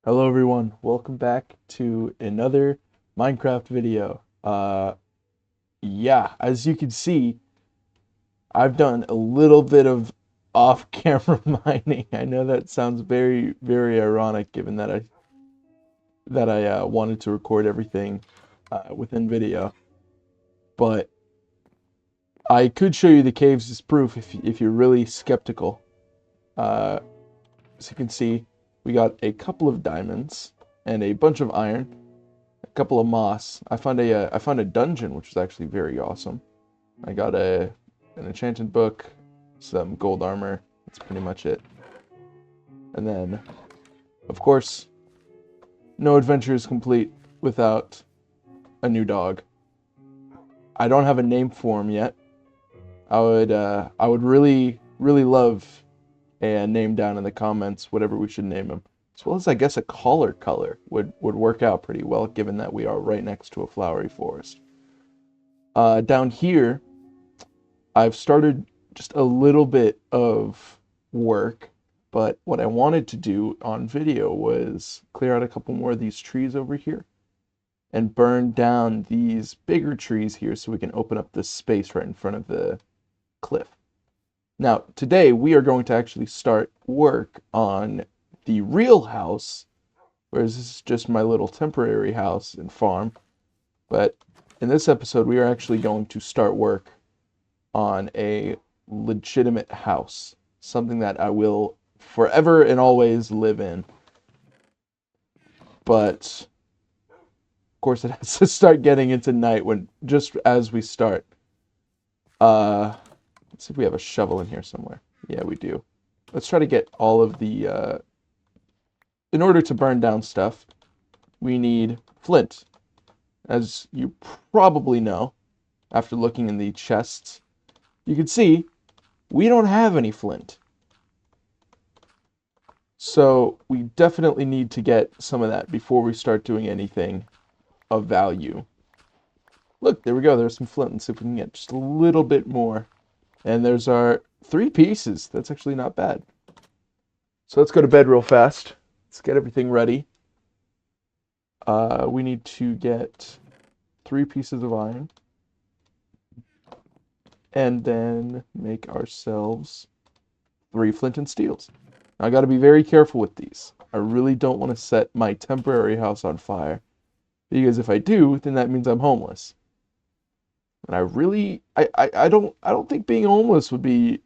Hello everyone, welcome back to another Minecraft video. Yeah, as you can see, I've done a little bit of off-camera mining. I know that sounds very, very ironic given that I wanted to record everything within video, but I could show you the caves as proof if you're really skeptical. Uh, as you can see, we got a couple of diamonds and a bunch of iron. A couple of moss. I found a dungeon, which was actually very awesome. I got an enchanted book, some gold armor. That's pretty much it. And then, of course, no adventure is complete without a new dog. I don't have a name for him yet. I would really love a name down in the comments, whatever we should name him. As well as I guess a color would work out pretty well, given that we are right next to a flowery forest. Down here, I've started just a little bit of work, but what I wanted to do on video was clear out a couple more of these trees over here and burn down these bigger trees here so we can open up this space right in front of the cliff. Now, today we are going to actually start work on the real house, whereas this is just my little temporary house and farm. But in this episode, we are actually going to start work on a legitimate house, something that I will forever and always live in. But of course, it has to start getting into night when just as we start. Let's see if we have a shovel in here somewhere. Yeah, we do. Let's try to get all of the. In order to burn down stuff, we need flint, as you probably know after looking in the chests. You can see we don't have any flint. So we definitely need to get some of that before we start doing anything of value. Look, there we go. There's some flint. Let's see if we can get just a little bit more. And there's our 3 pieces. That's actually not bad. So let's go to bed real fast. Let's get everything ready. We need to get 3 pieces of iron. And then make ourselves 3 flint and steels. Now, I got to be very careful with these. I really don't want to set my temporary house on fire. Because if I do, then that means I'm homeless. And I don't think being homeless would be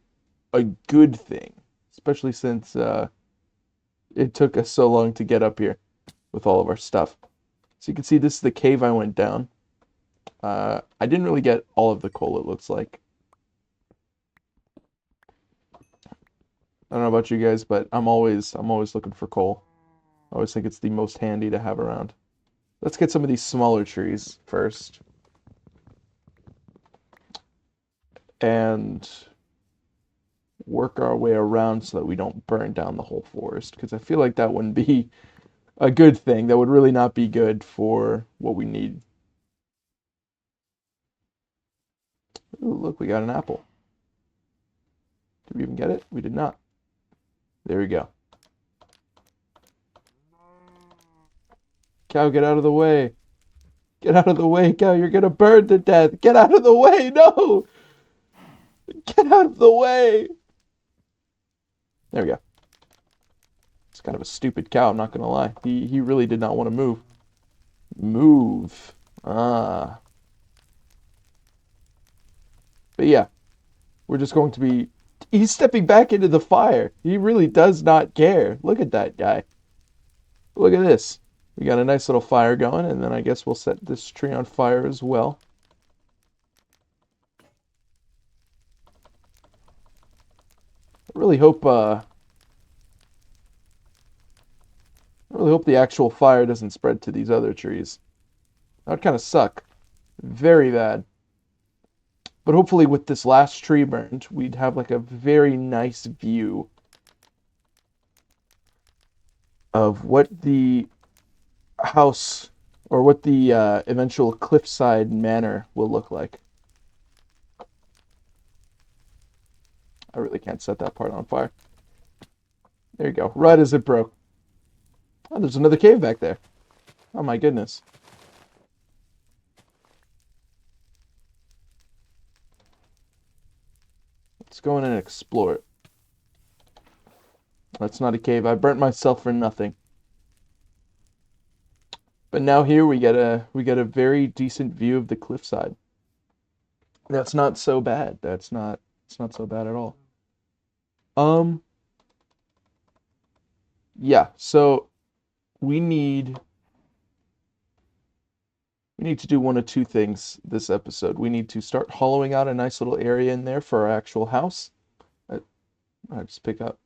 a good thing, especially since it took us so long to get up here with all of our stuff. So you can see this is the cave I went down. I didn't really get all of the coal, it looks like. I don't know about you guys, but I'm always looking for coal. I always think it's the most handy to have around. Let's get some of these smaller trees first. And work our way around so that we don't burn down the whole forest. Because I feel like that wouldn't be a good thing. That would really not be good for what we need. Ooh, look, we got an apple. Did we even get it? We did not. There we go. Cow, get out of the way. Get out of the way, cow. You're going to burn to death. Get out of the way. No. Get out of the way. There we go. It's kind of a stupid cow, I'm not going to lie. He really did not want to move. Move. Ah. But yeah, we're just going to be. He's stepping back into the fire. He really does not care. Look at that guy. Look at this. We got a nice little fire going, and then I guess we'll set this tree on fire as well. I really hope I really hope the actual fire doesn't spread to these other trees. That would kind of suck. Very bad. But hopefully with this last tree burned, we'd have like a very nice view of what the house or what the eventual cliffside manor will look like. I really can't set that part on fire. There you go. Right as it broke. Oh, there's another cave back there. Oh my goodness. Let's go in and explore it. That's not a cave. I burnt myself for nothing. But now here we get a very decent view of the cliffside. That's not so bad. It's not so bad at all. Um yeah, so we need we need to do one of two things this episode. We need to start hollowing out a nice little area in there for our actual house. I, I just pick up,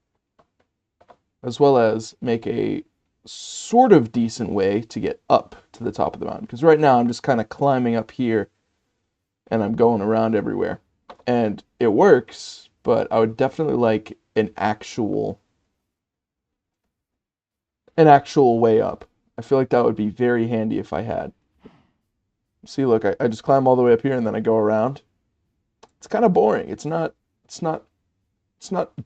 as well as make a sort of decent way to get up to the top of the mountain. Because right now I'm just kind of climbing up here and I'm going around everywhere. And it works, but I would definitely like an actual way up. I feel like that would be very handy if I had. See, look, I just climb all the way up here and then I go around. It's kind of boring. It's not it's not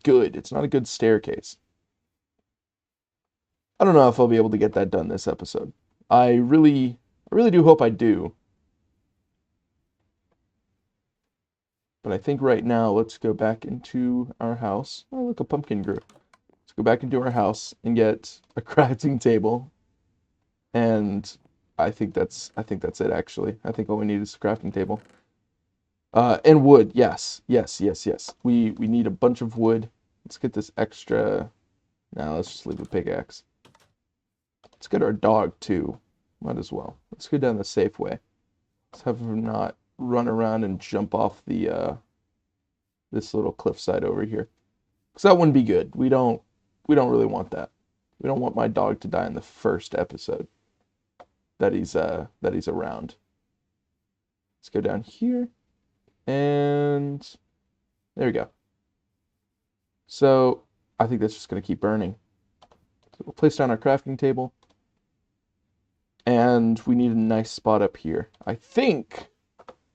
good. It's not a good staircase. I don't know if I'll be able to get that done this episode. I really do hope I do. But I think right now let's go back into our house. Oh, look, a pumpkin grew. Let's go back into our house and get a crafting table. And I think that's it actually. I think all we need is a crafting table. And wood. Yes. Yes, yes, yes. We need a bunch of wood. Let's get this extra. Now let's just leave a pickaxe. Let's get our dog too. Might as well. Let's go down the safe way. Let's have him not run around and jump off the this little cliffside over here. Because that wouldn't be good. We don't really want that. We don't want my dog to die in the first episode that he's around. Let's go down here. And there we go. So I think that's just going to keep burning. So we'll place down our crafting table. And we need a nice spot up here. I think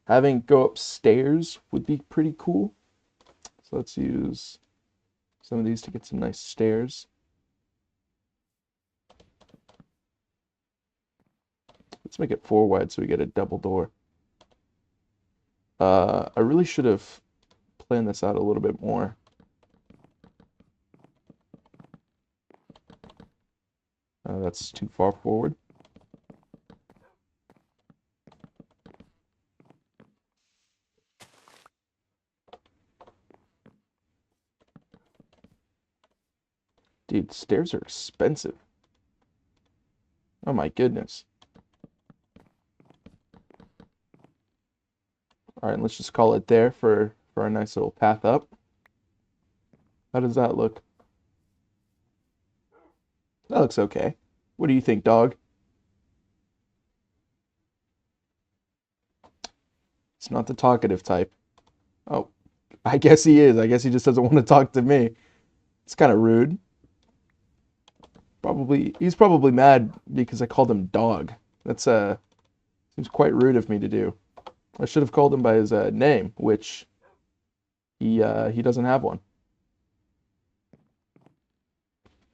having go upstairs would be pretty cool. So let's use some of these to get some nice stairs. Let's make it 4 wide so we get a double door. I really should have planned this out a little bit more. That's too far forward. Dude, stairs are expensive. Oh my goodness. All right, let's just call it there for a nice little path up. How does that look? That looks okay. What do you think, dog? It's not the talkative type. Oh, I guess he is. I guess he just doesn't want to talk to me. It's kind of rude. He's probably mad because I called him dog. That's seems quite rude of me to do. I should have called him by his name, which he doesn't have one.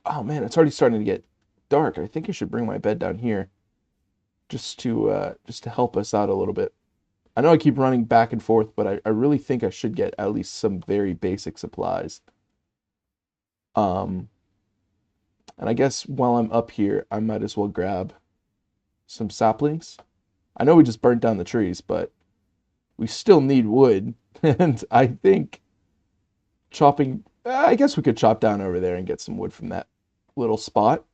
Oh man, it's already starting to get dark. I think I should bring my bed down here just to help us out a little bit. I know I keep running back and forth, but I really think I should get at least some very basic supplies. Um, and I guess while I'm up here, I might as well grab some saplings. I know we just burnt down the trees, but we still need wood. And I think chopping, I guess we could chop down over there and get some wood from that little spot.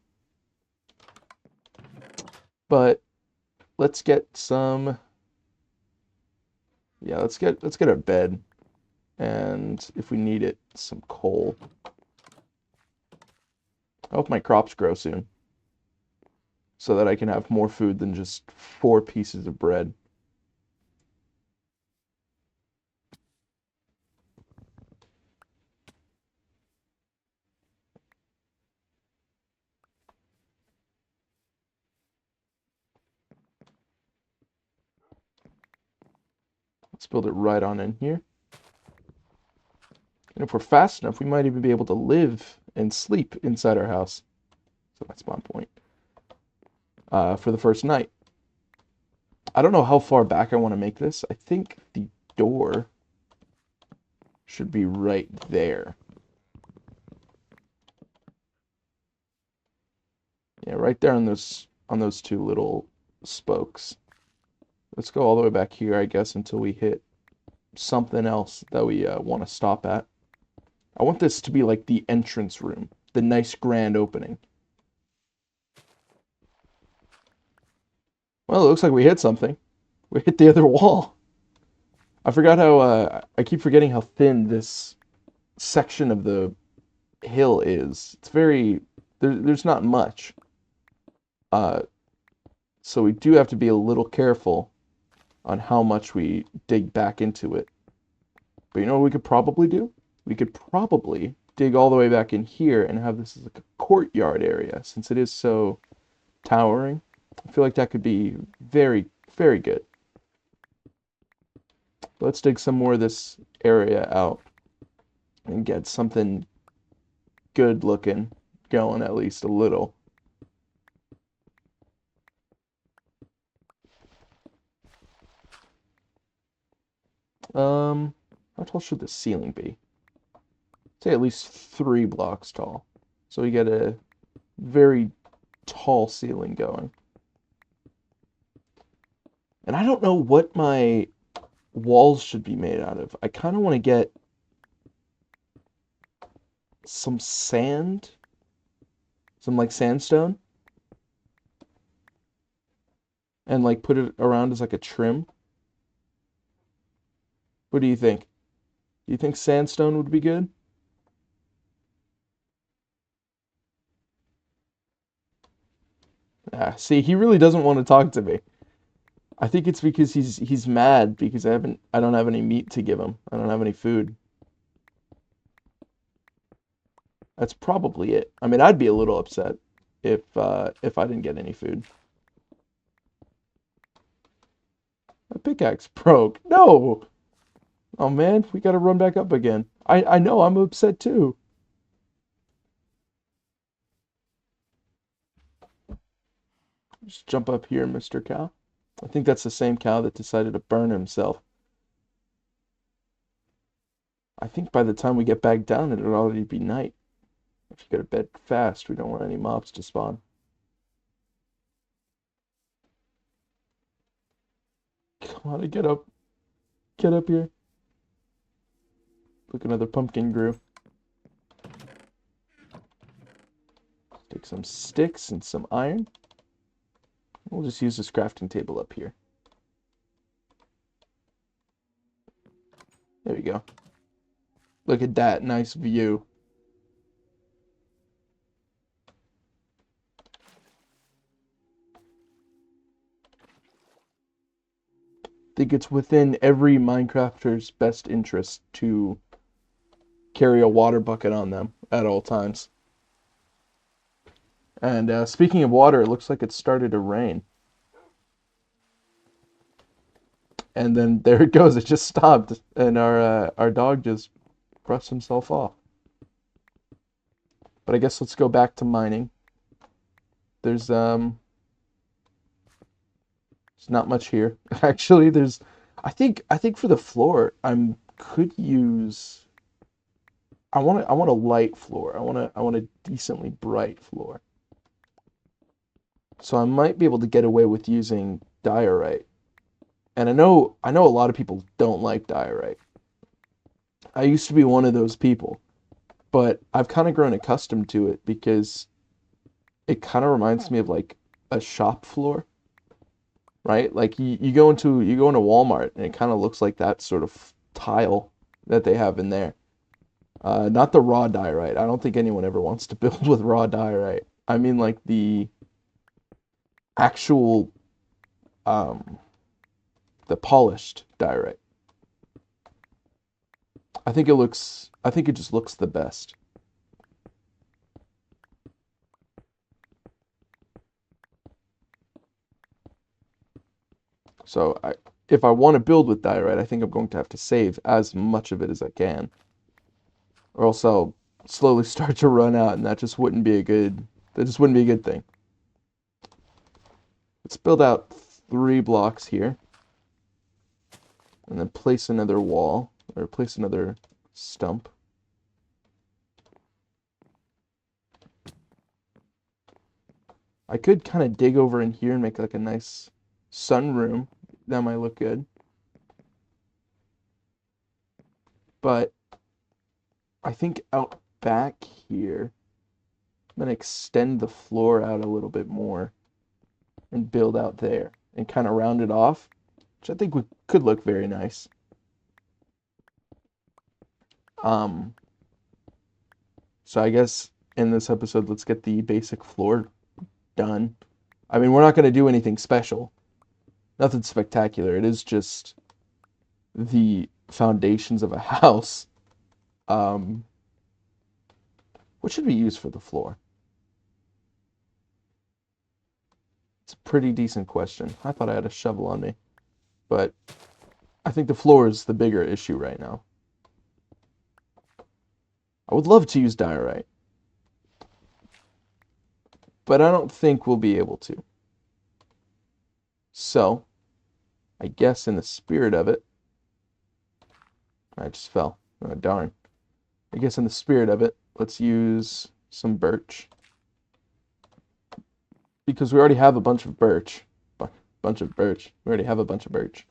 But let's get some, yeah, let's get a bed. And if we need it, some coal. I hope my crops grow soon so that I can have more food than just 4 pieces of bread. Let's build it right on in here. And if we're fast enough, we might even be able to live and sleep inside our house. So that's my point. for the first night. I don't know how far back I want to make this. I think the door should be right there. Yeah, right there on those two little spokes. Let's go all the way back here, I guess, until we hit something else that we want to stop at. I want this to be like the entrance room, the nice grand opening. Well, it looks like we hit something. We hit the other wall. I forgot how, I keep forgetting how thin this section of the hill is. It's very, there's not much. Uh, so we do have to be a little careful on how much we dig back into it. But you know what we could probably do? We could probably dig all the way back in here and have this as like a courtyard area, since it is so towering. I feel like that could be very, very good. Let's dig some more of this area out and get something good looking going, at least a little. How tall should the ceiling be? Say at least 3 blocks tall. So we get a very tall ceiling going. And I don't know what my walls should be made out of. I kind of want to get some sand, some like sandstone, and like put it around as like a trim. What do you think? Do you think sandstone would be good? Ah, see, he really doesn't want to talk to me. I think it's because he's mad because I don't have any meat to give him. I don't have any food. That's probably it. I mean, I'd be a little upset if I didn't get any food. My pickaxe broke. No. Oh man, we gotta run back up again. I know, I'm upset too. Just jump up here, Mr. Cow. I think that's the same cow that decided to burn himself. I think by the time we get back down, it'll already be night. If you go to bed fast, we don't want any mobs to spawn. Come on, get up. Get up here. Look, another pumpkin grew. Take some sticks and some iron. We'll just use this crafting table up here. There we go. Look at that nice view. I think it's within every Minecrafter's best interest to carry a water bucket on them at all times. And speaking of water, it looks like it started to rain. And then there it goes. It just stopped, and our dog just brushed himself off. But I guess let's go back to mining. There's not much here. Actually, there's I think for the floor, could use I want a light floor. I want a decently bright floor. So I might be able to get away with using diorite. And I know a lot of people don't like diorite. I used to be one of those people, but I've kind of grown accustomed to it because it kind of reminds me of like a shop floor, right? Like you go into Walmart and it kind of looks like that sort of tile that they have in there. Not the raw diorite. I don't think anyone ever wants to build with raw diorite. I mean like the actual um the polished diorite. I think it just looks the best. So if I want to build with diorite, I think I'm going to have to save as much of it as I can, or else I'll slowly start to run out, and that just wouldn't be a good thing. let's build out 3 blocks here. And then place another wall, or place another stump. I could kind of dig over in here and make like a nice sunroom. That might look good. But I think out back here, I'm going to extend the floor out a little bit more and build out there and kind of round it off, which I think could look very nice. So I guess in this episode, let's get the basic floor done. I mean, we're not going to do anything special. Nothing spectacular. It is just the foundations of a house. What should we use for the floor? It's a pretty decent question. I thought I had a shovel on me. But I think the floor is the bigger issue right now. I would love to use diorite, but I don't think we'll be able to. So, I guess in the spirit of it, I just fell. Oh, darn. I guess in the spirit of it, let's use some birch. Because we already have a bunch of birch. Bunch of birch. We already have a bunch of birch.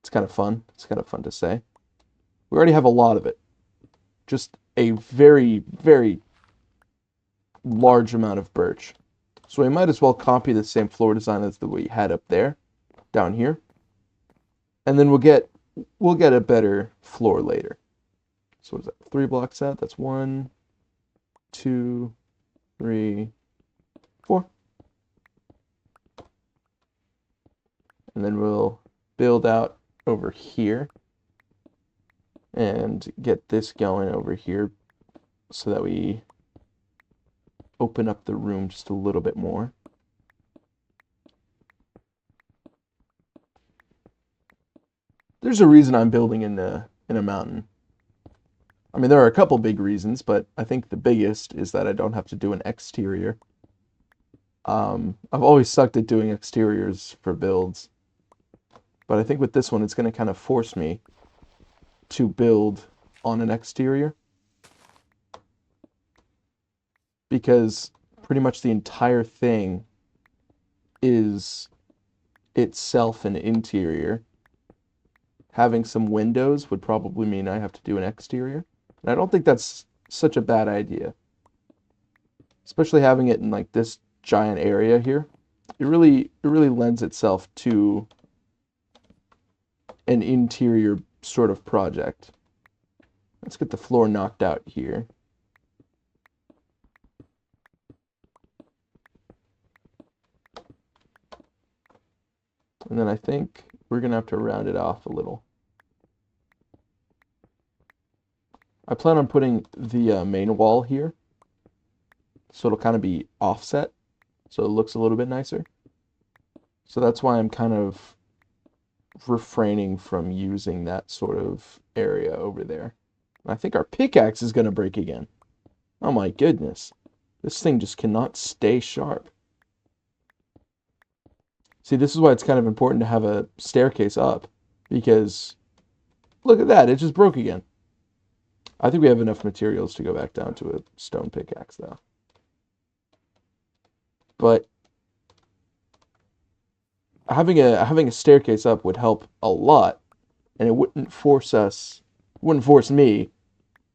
It's kind of fun. It's kind of fun to say. We already have a lot of it. Just a very, very large amount of birch. So we might as well copy the same floor design as the we had up there, down here. And then we'll get a better floor later. So what is that? 3 blocks out. That's 1, 2, 3, 4. And then we'll build out over here and get this going over here so that we open up the room just a little bit more. There's a reason I'm building in a mountain. I mean, there are a couple big reasons, but I think the biggest is that I don't have to do an exterior. I've always sucked at doing exteriors for builds, but I think with this one, it's going to kind of force me to build on an exterior, because pretty much the entire thing is itself an interior. Having some windows would probably mean I have to do an exterior, and I don't think that's such a bad idea, especially having it in like this giant area here. It really lends itself to an interior sort of project. Let's get the floor knocked out here. And then I think we're going to have to round it off a little. I plan on putting the main wall here, so it'll kind of be offset, so it looks a little bit nicer. So that's why I'm kind of refraining from using that sort of area over there. I think our pickaxe is going to break again. Oh my goodness. This thing just cannot stay sharp. See, this is why it's kind of important to have a staircase up, because look at that, it just broke again. I think we have enough materials to go back down to a stone pickaxe, though. But having a staircase up would help a lot, and it wouldn't force me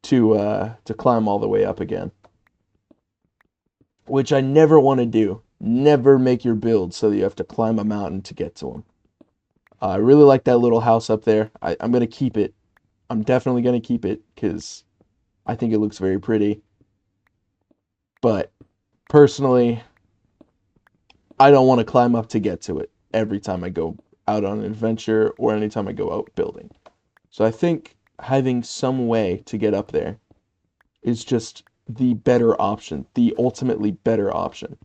to climb all the way up again, which I never want to do. Never make your build so that you have to climb a mountain to get to them. I really like that little house up there. I'm gonna keep it. I'm definitely gonna keep it because I think it looks very pretty. But personally, I don't want to climb up to get to it every time I go out on an adventure or anytime I go out building. So I think having some way to get up there is just the better option, the ultimately better option.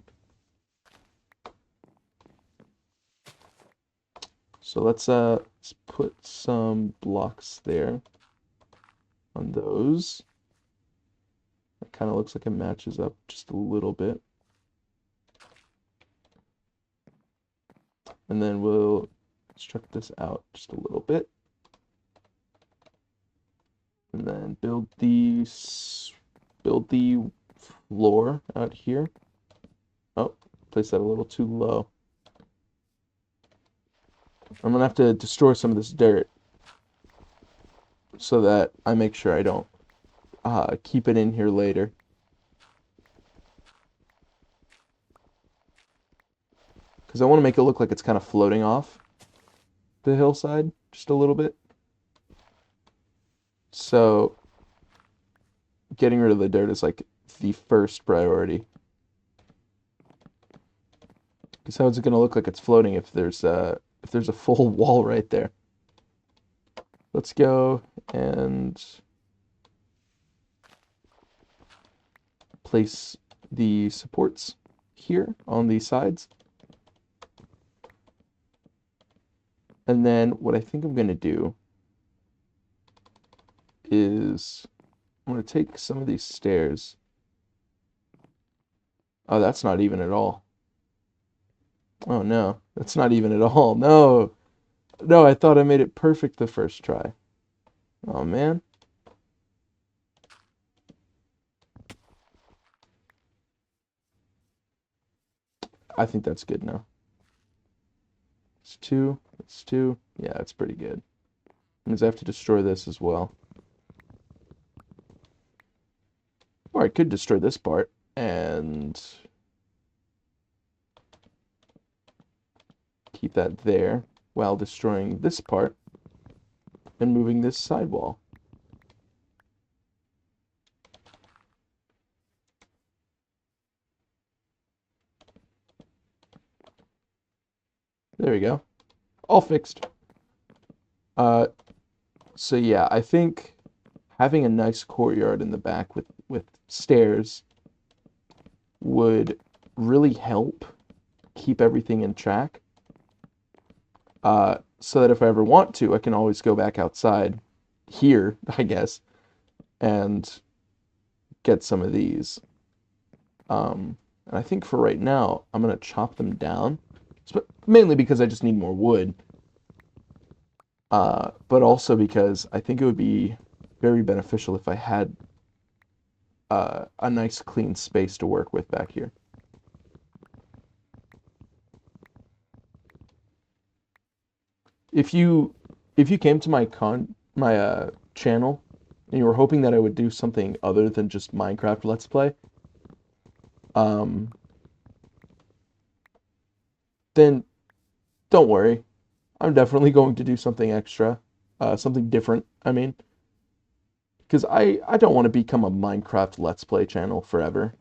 So let's put some blocks there on those. It kind of looks like it matches up just a little bit. And then we'll construct this out just a little bit. And then build the floor out here. Oh, place that a little too low. I'm gonna have to destroy some of this dirt so that I make sure I don't keep it in here later. Because I want to make it look like it's kind of floating off the hillside just a little bit. So getting rid of the dirt is like the first priority. Because how is it going to look like it's floating if there's a full wall right there? Let's go and place the supports here on the sides. And then what I think I'm going to do is I'm going to take some of these stairs. Oh, that's not even at all. Oh no, that's not even at all. No. No, I thought I made it perfect the first try. Oh man. I think that's good now. It's two. It's two. Yeah, that's pretty good. Means I have to destroy this as well. Or I could destroy this part and keep that there while destroying this part and moving this sidewall. There we go. All fixed. So yeah, I think having a nice courtyard in the back with stairs would really help keep everything in track. So that if I ever want to, I can always go back outside here, I guess, and get some of these. And I think for right now, I'm going to chop them down, mainly because I just need more wood, but also because I think it would be very beneficial if I had a nice clean space to work with back here. If you came to my channel and you were hoping that I would do something other than just Minecraft Let's Play, then don't worry. I'm definitely going to do something extra, something different, I mean. Because I don't want to become a Minecraft Let's Play channel forever.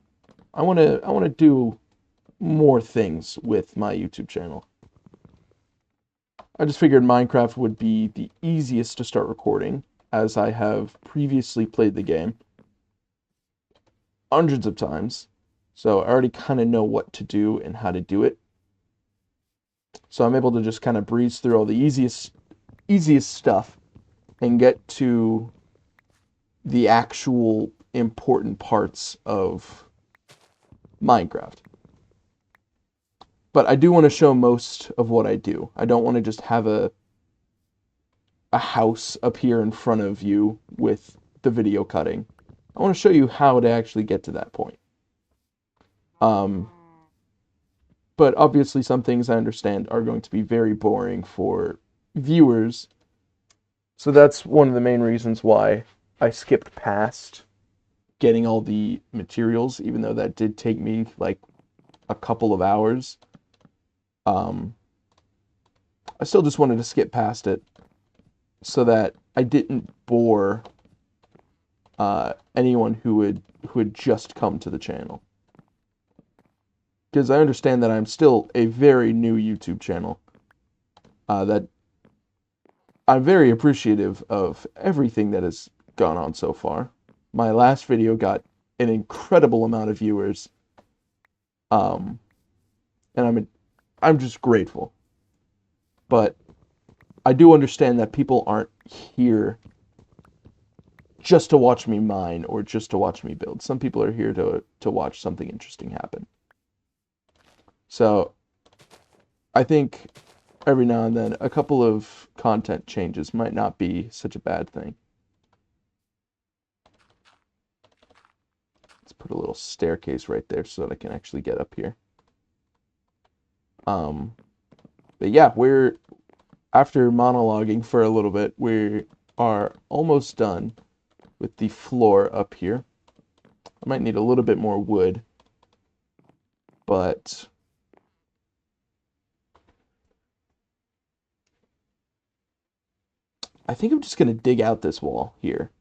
I want to do more things with my YouTube channel. I just figured Minecraft would be the easiest to start recording, as I have previously played the game hundreds of times, so I already kind of know what to do and how to do it. So I'm able to just kind of breeze through all the easiest stuff and get to the actual important parts of Minecraft. But I do want to show most of what I do. I don't want to just have a house appear in front of you with the video cutting. I want to show you how to actually get to that point. But obviously some things I understand are going to be very boring for viewers. So that's one of the main reasons why I skipped past getting all the materials, even though that did take me like a couple of hours. I still just wanted to skip past it so that I didn't bore anyone who had just come to the channel. Because I understand that I'm still a very new YouTube channel. That I'm very appreciative of everything that has gone on so far. My last video got an incredible amount of viewers. And I'm just grateful. But I do understand that people aren't here just to watch me mine or just to watch me build. Some people are here to watch something interesting happen. So I think every now and then, a couple of content changes might not be such a bad thing. Let's put a little staircase right there so that I can actually get up here. But yeah, after monologuing for a little bit, we are almost done with the floor up here. I might need a little bit more wood, but I think I'm just going to dig out this wall here.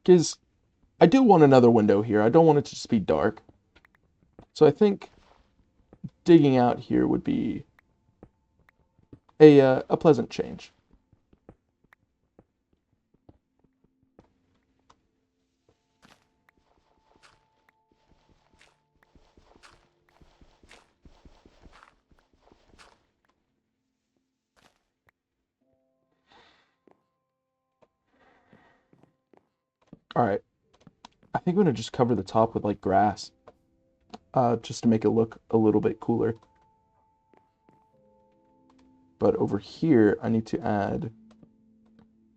Because I do want another window here. I don't want it to just be dark. So I think digging out here would be a pleasant change. All right. I think I'm going to just cover the top with like grass. Just to make it look a little bit cooler. But over here, I need to add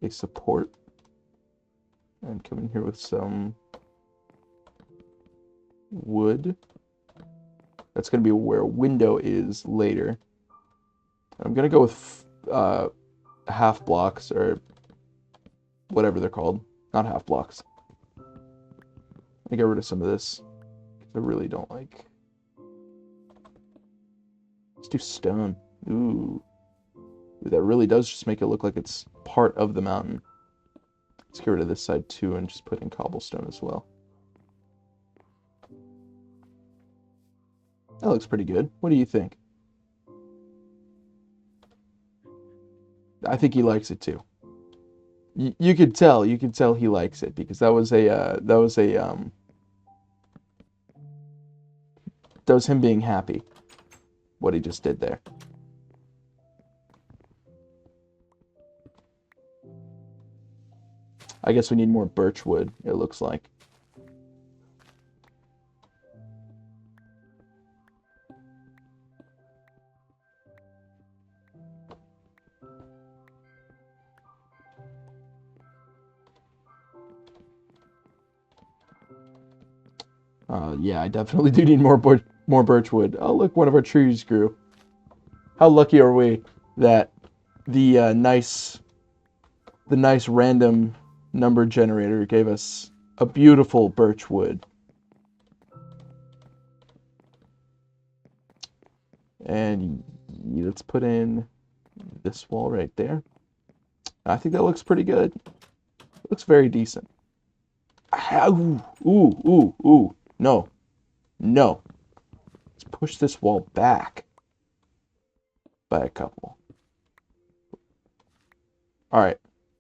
a support. And come in here with some wood. That's going to be where a window is later. I'm going to go with half blocks, or whatever they're called. Not half blocks. Let me get rid of some of this. I really don't like. Let's do stone. Ooh. That really does just make it look like it's part of the mountain. Let's get rid of this side too and just put in cobblestone as well. That looks pretty good. What do you think? I think he likes it too. You could tell he likes it, because that was him being happy, what he just did there. I guess we need more birch wood, it looks like. Yeah, I definitely do need more birch wood. Oh, look, one of our trees grew. How lucky are we that the nice random number generator gave us a beautiful birch wood. And let's put in this wall right there. I think that looks pretty good. It looks very decent. Ooh. No. No. Let's push this wall back by a couple. Alright.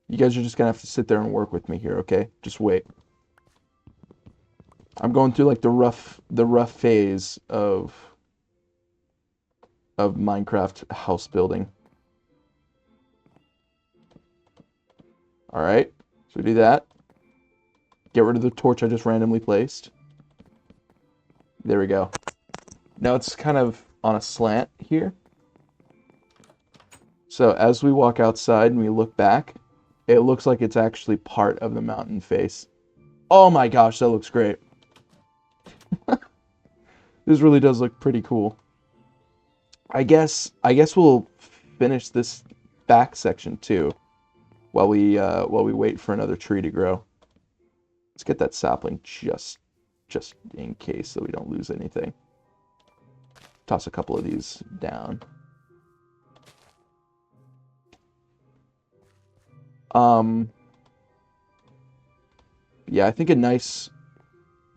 You guys are just gonna have to sit there and work with me here, okay? Just wait. I'm going through like the rough phase of Minecraft house building. Alright. So we do that. Get rid of the torch I just randomly placed. There we go. Now it's kind of on a slant here. So as we walk outside and we look back, it looks like it's actually part of the mountain face. Oh my gosh, that looks great. This really does look pretty cool. I guess we'll finish this back section too, while we wait for another tree to grow. Let's get that sapling just in case so we don't lose anything. Toss a couple of these down. Yeah, I think a nice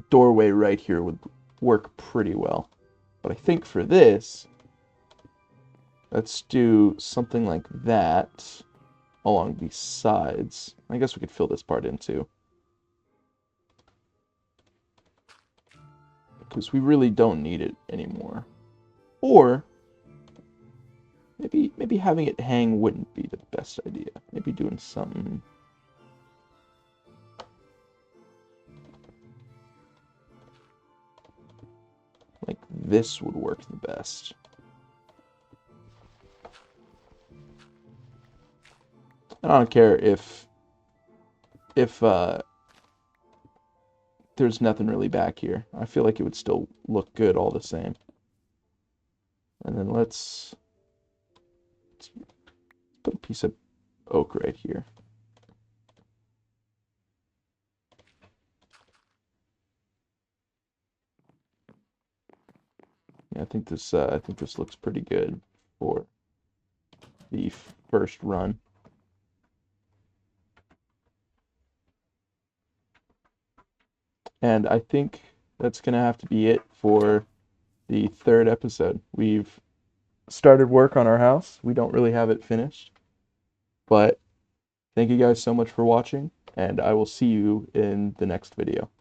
doorway right here would work pretty well. But I think for this, let's do something like that along these sides. I guess we could fill this part in too. Because we really don't need it anymore. Or maybe having it hang wouldn't be the best idea. Maybe doing something like this would work the best. And I don't care if there's nothing really back here. I feel like it would still look good all the same. And then let's put a piece of oak right here. Yeah, I think this looks pretty good for the first run. And I think that's gonna have to be it for the third episode. We've started work on our house. We don't really have it finished, but thank you guys so much for watching, and I will see you in the next video.